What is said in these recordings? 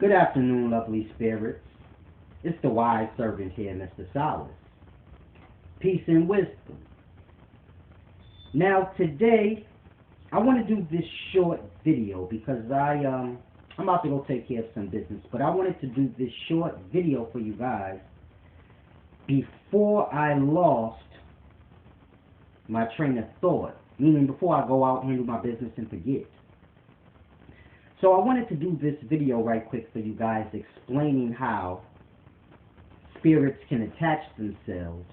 Good afternoon, lovely spirits. It's the wise servant here, Mr. Solace. Peace and wisdom. Now, today, I want to do this short video because I'm about to go take care of some business, but I wanted to do this short video for you guys before I lost my train of thought, meaning before I go out and handle my business and forget. So I wanted to do this video right quick for you guys explaining how spirits can attach themselves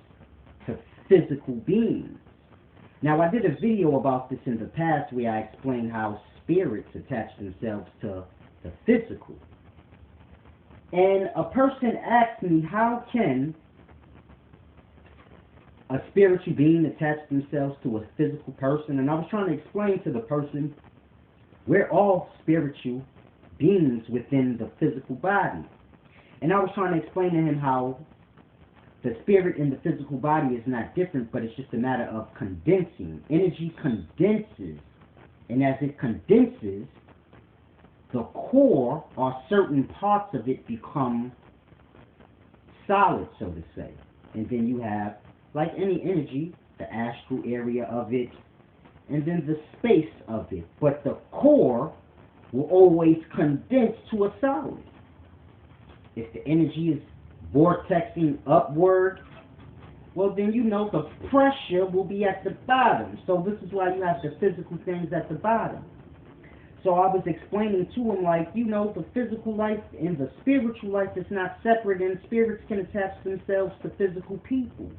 to physical beings. Now, I did a video about this in the past where I explained how spirits attach themselves to the physical. And a person asked me, how can a spiritual being attach themselves to a physical person? And I was trying to explain to the person, we're all spiritual beings within the physical body. And I was trying to explain to him how the spirit in the physical body is not different, but it's just a matter of condensing. Energy condenses, and as it condenses, the core or certain parts of it become solid, so to say. And then you have, like any energy, the astral area of it, and then the space of it. But the core will always condense to a solid. If the energy is vortexing upward, well then you know the pressure will be at the bottom. So this is why you have the physical things at the bottom. So I was explaining to him, like, you know, the physical life and the spiritual life is not separate, and spirits can attach themselves to physical people.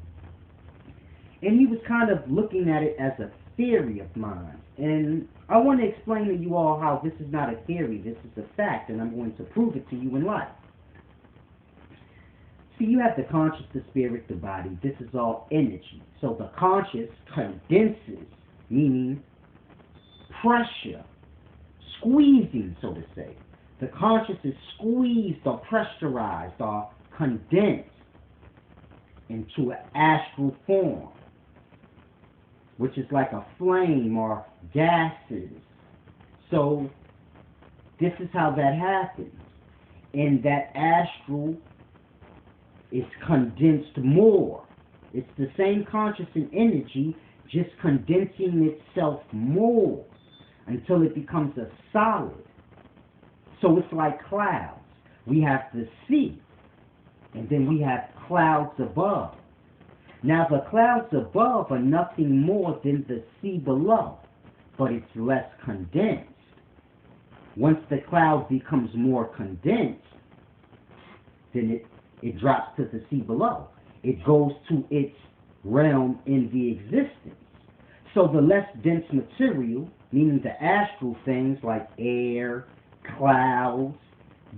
And he was kind of looking at it as a theory of mine. And I want to explain to you all how this is not a theory, this is a fact, and I'm going to prove it to you in life. See, you have the conscious, the spirit, the body. This is all energy. So the conscious condenses, meaning pressure, squeezing, so to say. The conscious is squeezed or pressurized or condensed into an astral form, which is like a flame or gases. So this is how that happens. And that astral is condensed more. It's the same conscious and energy, just condensing itself more until it becomes a solid. So it's like clouds. We have the sea, and then we have clouds above. Now the clouds above are nothing more than the sea below, but it's less condensed. Once the cloud becomes more condensed, then it drops to the sea below. It goes to its realm in the existence. So the less dense material, meaning the astral things like air, clouds,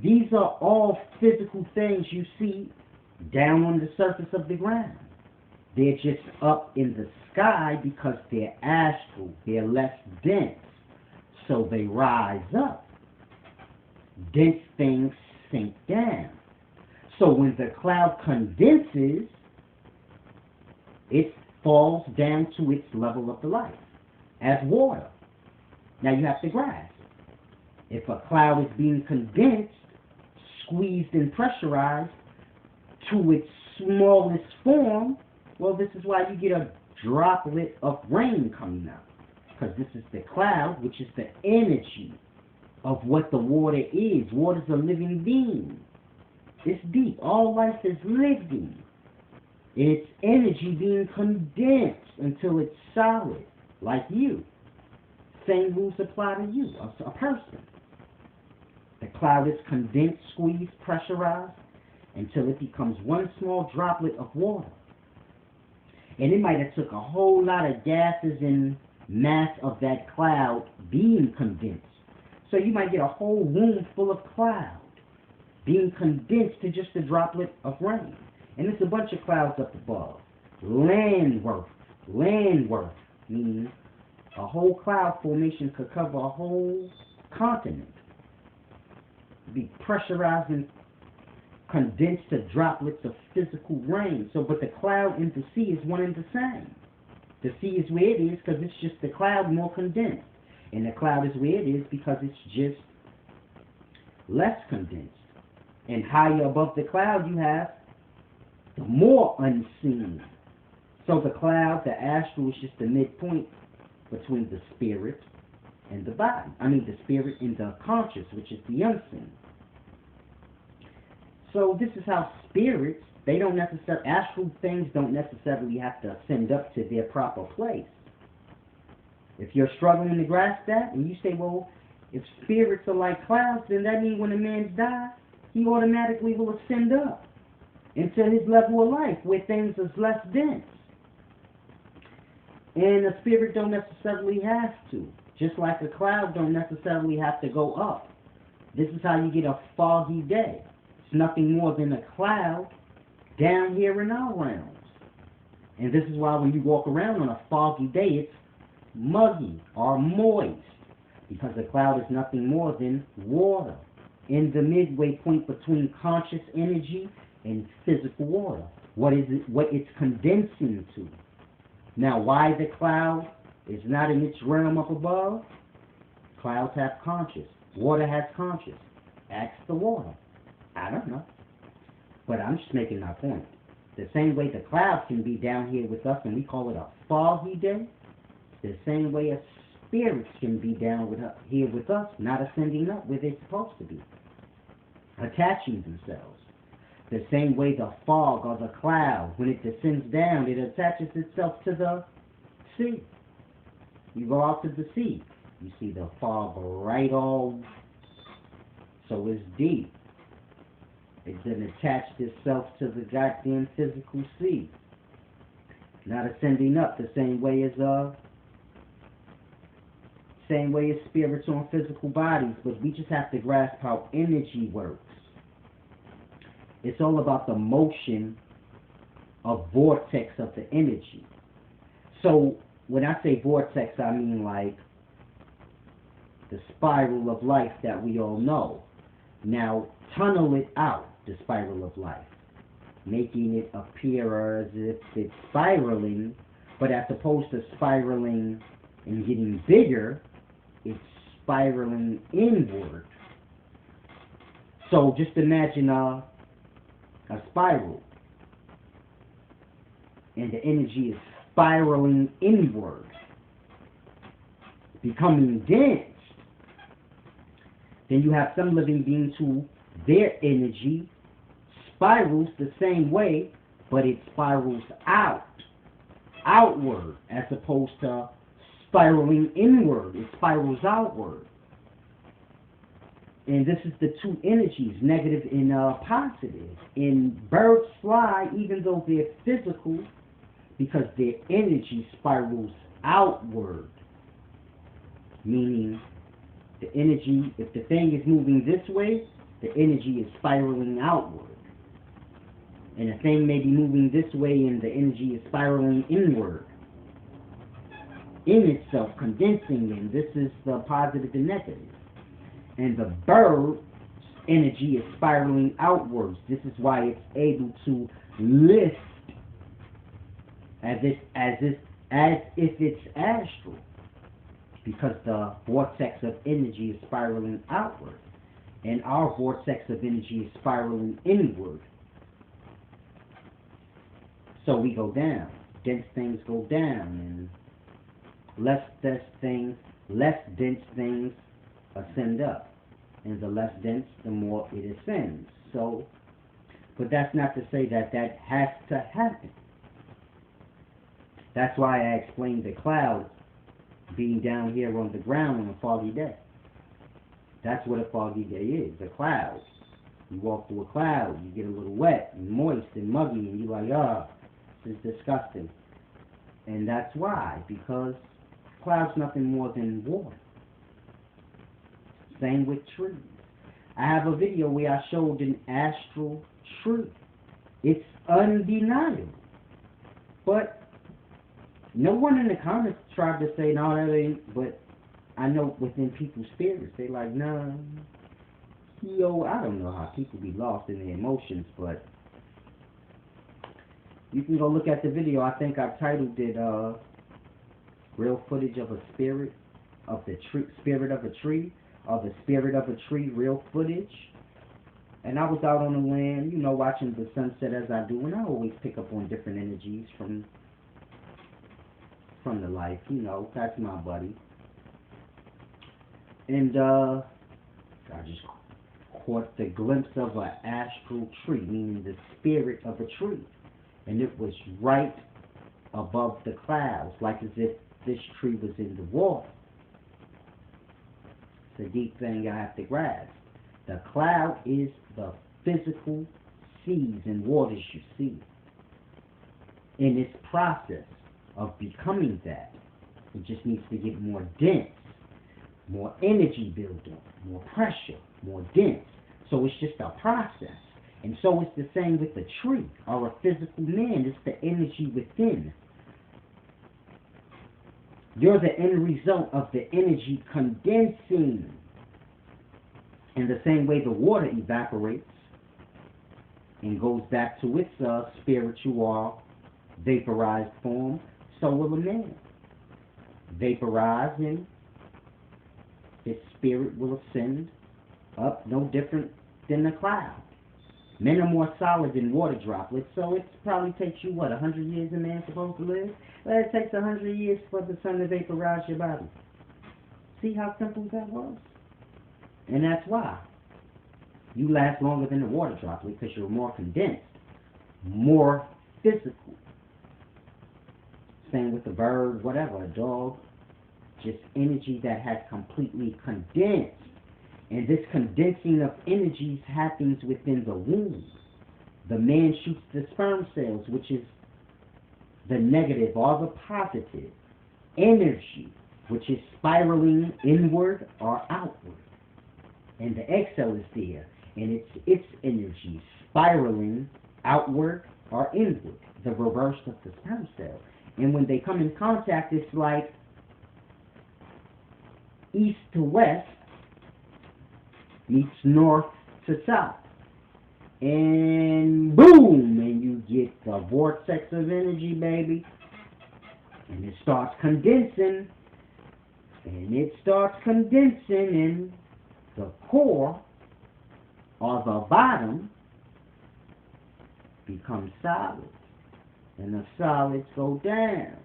these are all physical things you see down on the surface of the ground. They're just up in the sky because they're astral, they're less dense, so they rise up. Dense things sink down. So when the cloud condenses, it falls down to its level of the light as water. Now you have to grasp. If a cloud is being condensed, squeezed and pressurized to its smallest form, well, this is why you get a droplet of rain coming out. Because this is the cloud, which is the energy of what the water is. Water's a living being. It's deep. All life is living. It's energy being condensed until it's solid, like you. Same rules apply to you, a person. The cloud is condensed, squeezed, pressurized, until it becomes one small droplet of water. And it might have took a whole lot of gases and mass of that cloud being condensed. So you might get a whole room full of cloud being condensed to just a droplet of rain. And it's a bunch of clouds up above. Landworth, meaning a whole cloud formation could cover a whole continent. Be pressurized and condensed to droplets of physical rain. So, but the cloud and the sea is one and the same. The sea is where it is because it's just the cloud more condensed. And the cloud is where it is because it's just less condensed. And higher above the cloud you have the more unseen. So the cloud, the astral, is just the midpoint between the spirit and the body. I mean the spirit and the conscious, which is the unseen. So this is how spirits, they don't necessarily, astral things don't necessarily have to ascend up to their proper place. If you're struggling to grasp that, and you say, well, if spirits are like clouds, then that means when a man dies, he automatically will ascend up into his level of life where things is less dense. And a spirit don't necessarily have to. Just like a cloud don't necessarily have to go up. This is how you get a foggy day. It's nothing more than a cloud down here in our realms. And this is why when you walk around on a foggy day, it's muggy or moist. Because a cloud is nothing more than water in the midway point between conscious energy and physical water. What is it? What it's condensing to. Now, why the cloud is not in its realm up above? Clouds have conscious. Water has conscious. Ask the water. I don't know. But I'm just making my point. The same way the clouds can be down here with us and we call it a foggy day, the same way a spirits can be down here with us, not ascending up where they're supposed to be, attaching themselves. The same way the fog or the cloud, when it descends down, it attaches itself to the sea. You go out to the sea, you see the fog right all, so it's deep. It then attached itself to the goddamn physical sea. Not ascending up the same way as spirits on physical bodies, but we just have to grasp how energy works. It's all about the motion of vortex of the energy. So when I say vortex, I mean like the spiral of life that we all know. Now tunnel it out, the spiral of life, making it appear as if it's spiraling, but as opposed to spiraling and getting bigger, it's spiraling inward. So just imagine a spiral, and the energy is spiraling inward, becoming dense. Then you have some living beings who their energy spirals the same way, but it spirals outward, as opposed to spiraling inward. It spirals outward. And this is the two energies, negative and positive. And birds fly even though they're physical because their energy spirals outward. Meaning the energy, if the thing is moving this way, the energy is spiraling outward. And the thing may be moving this way and the energy is spiraling inward. In itself, condensing in. This is the positive and negative. And the bird's energy is spiraling outwards. This is why it's able to lift as if it's astral. Because the vortex of energy is spiraling outward. And our vortex of energy is spiraling inward. So we go down. Dense things go down. And less dense things ascend up. And the less dense, the more it ascends. So, but that's not to say that that has to happen. That's why I explained the clouds being down here on the ground on a foggy day. That's what a foggy day is, a cloud. You walk through a cloud, you get a little wet and moist and muggy, and you're like, this is disgusting. And that's why, because cloud's nothing more than water. Same with trees. I have a video where I showed an astral tree. It's undeniable. But no one in the comments tried to say, no, that ain't, but I know within people's spirits, they like, nah, I don't know how people be lost in their emotions, but you can go look at the video. I think I titled it, real footage of a spirit, of the tree, spirit of a tree, or the spirit of a tree, real footage. And I was out on the land, you know, watching the sunset as I do, and I always pick up on different energies from the life, you know. That's my buddy. And I just caught the glimpse of an astral tree, meaning the spirit of a tree. And it was right above the clouds, like as if this tree was in the water. It's a deep thing I have to grasp. The cloud is the physical seas and waters you see. In its process of becoming that, it just needs to get more dense, more energy buildup, more pressure, more dense. So it's just a process. And so it's the same with the tree or a physical man. It's the energy within. You're the end result of the energy condensing. In the same way the water evaporates and goes back to its spiritual vaporized form, so will a man. Vaporize and his spirit will ascend up, no different than the cloud. Men are more solid than water droplets, so it probably takes you, 100 years a man's supposed to live? Well, it takes 100 years for the sun to vaporize your body. See how simple that was? And that's why you last longer than the water droplet, because you're more condensed, more physical. Same with a bird, whatever, a dog. Just energy that has completely condensed. And this condensing of energies happens within the womb. The man shoots the sperm cells, which is the negative or the positive energy, which is spiraling inward or outward. And the egg cell is there, and it's its energy spiraling outward or inward, the reverse of the sperm cell. And when they come in contact, it's like east to west meets north to south. And boom, and you get the vortex of energy, baby. And it starts condensing. And it starts condensing, and the core or the bottom becomes solid. And the solids go down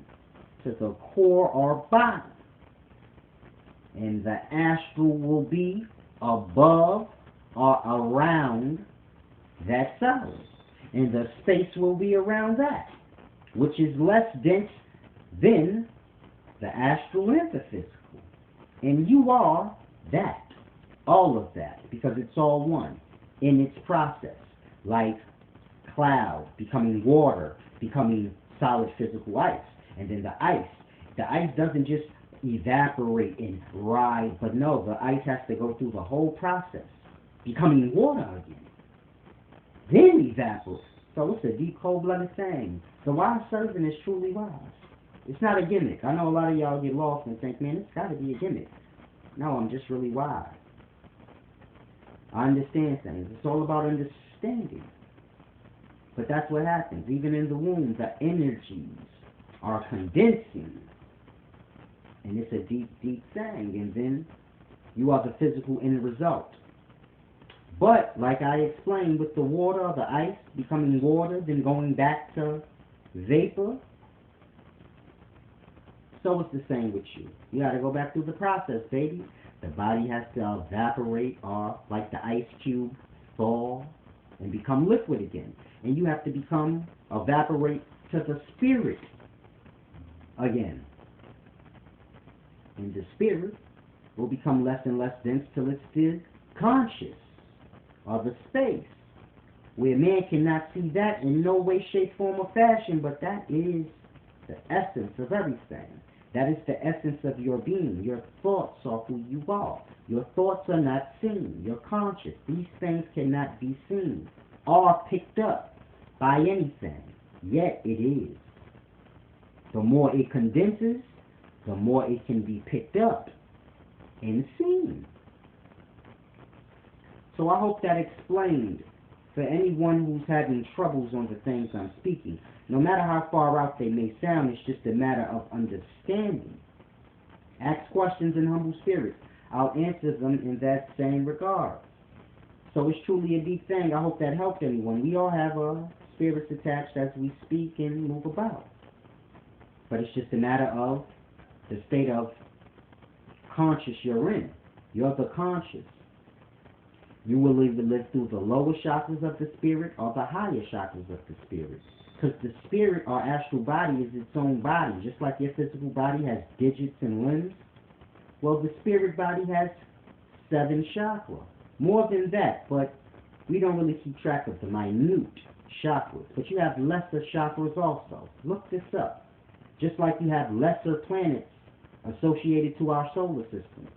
to the core or bottom. And the astral will be above or around that solid. And the space will be around that, which is less dense than the astral and the physical. And you are that, all of that, because it's all one in its process. Like cloud becoming water, becoming solid physical ice. And then the ice doesn't just evaporate and rise, but no, the ice has to go through the whole process, becoming water again, then evaporate. So it's a deep, cold-blooded thing. The wise servant is truly wise. It's not a gimmick. I know a lot of y'all get lost and think, man, it's got to be a gimmick. No, I'm just really wise. I understand things. It's all about understanding. But that's what happens. Even in the womb, the energies are condensing. And it's a deep, deep thing. And then you are the physical end result. But, like I explained, with the water, the ice becoming water, then going back to vapor, so it's the same with you. You got to go back through the process, baby. The body has to evaporate, or like the ice cube, fall, and become liquid again. And you have to evaporate to the spirit again. And the spirit will become less and less dense till it's still conscious, or the space, where man cannot see that in no way, shape, form, or fashion, but that is the essence of everything. That is the essence of your being. Your thoughts are who you are. Your thoughts are not seen. You're conscious. These things cannot be seen or picked up by anything. Yet it is. The more it condenses, the more it can be picked up and seen. So I hope that explained for anyone who's having troubles on the things I'm speaking. No matter how far out they may sound, it's just a matter of understanding. Ask questions in humble spirit. I'll answer them in that same regard. So it's truly a deep thing. I hope that helped anyone. We all have spirits attached as we speak and move about. But it's just a matter of the state of conscious you're in. You're the conscious. You will either live through the lower chakras of the spirit or the higher chakras of the spirit. Because the spirit or astral body is its own body. Just like your physical body has digits and limbs. Well, the spirit body has 7 chakras. More than that, but we don't really keep track of the minute chakras. But you have lesser chakras also. Look this up. Just like you have lesser planets associated to our solar system.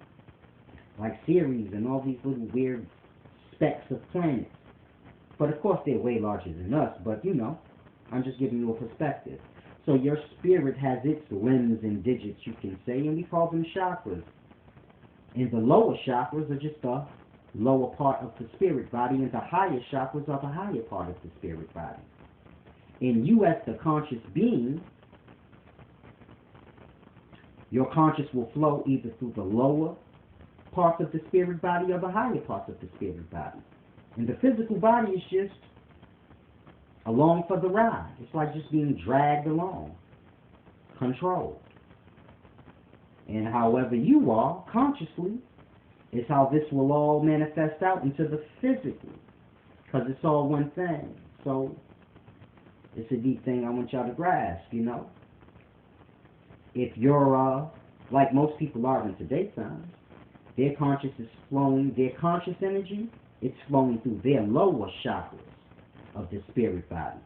Like Ceres and all these little weird specks of planets. But of course they're way larger than us, but you know, I'm just giving you a perspective. So your spirit has its limbs and digits, you can say, and we call them chakras. And the lower chakras are just the lower part of the spirit body, and the higher chakras are the higher part of the spirit body. In you as the conscious being, your conscious will flow either through the lower parts of the spirit body or the higher parts of the spirit body. And the physical body is just along for the ride. It's like just being dragged along, controlled. And however you are, consciously, is how this will all manifest out into the physical. Because it's all one thing. So, it's a deep thing I want y'all to grasp, you know. If you're, like most people are in today's times, their conscious is flowing, their conscious energy, it's flowing through their lower chakras of the spirit body.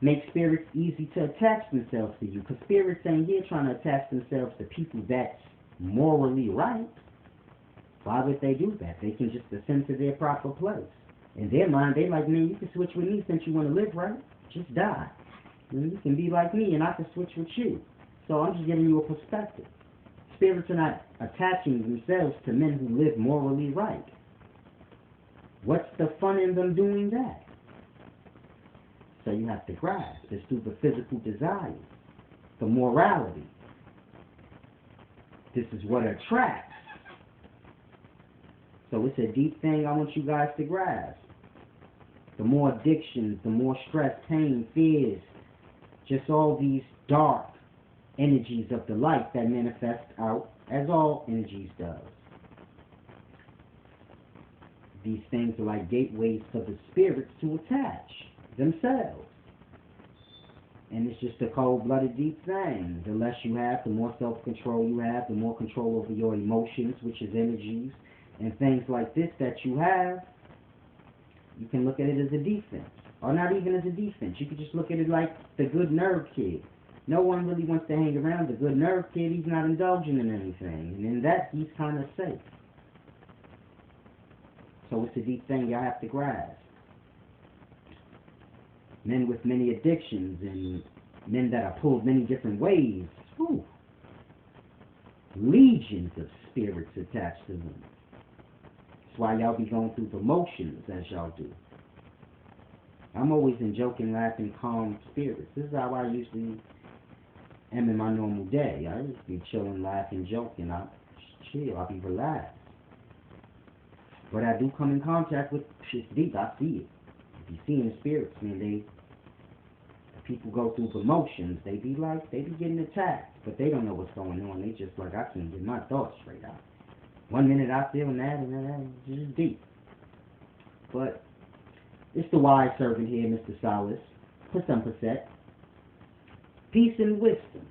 Make spirits easy to attach themselves to you, because spirits ain't here trying to attach themselves to people that's morally right. Why would they do that? They can just ascend to their proper place. In their mind, they like, man, you can switch with me since you want to live right. Just die. And you can be like me and I can switch with you. So I'm just giving you a perspective. Spirits are not attaching themselves to men who live morally right. What's the fun in them doing that? So you have to grasp. It's through the physical desires, the morality. This is what attracts. So it's a deep thing I want you guys to grasp. The more addictions, the more stress, pain, fears, just all these dark energies of the light that manifest out as all energies does. These things are like gateways for the spirits to attach themselves. And it's just a cold-blooded deep thing. The less you have, the more self-control you have, the more control over your emotions, which is energies, and things like this that you have, you can look at it as a defense. Or not even as a defense. You could just look at it like the good nerve kid. No one really wants to hang around the good nerve kid. He's not indulging in anything. And in that, he's kind of safe. So it's a deep thing you have to grasp. Men with many addictions and men that are pulled many different ways. Whew. Legions of spirits attached to them. That's why y'all be going through the motions as y'all do. I'm always in joking, laughing, calm spirits. This is how I usually am in my normal day. I just be chilling, laughing, joking. I just chill. I be relaxed. But I do come in contact with shit deep. I see it. If you see in spirits, man, people go through the motions. They be getting attacked, but they don't know what's going on. They just like, I can't get my thoughts straight out. 1 minute I feel that, and then it's just deep. But it's the wise servant here, Mr. Solace. For some percent. Peace and wisdom.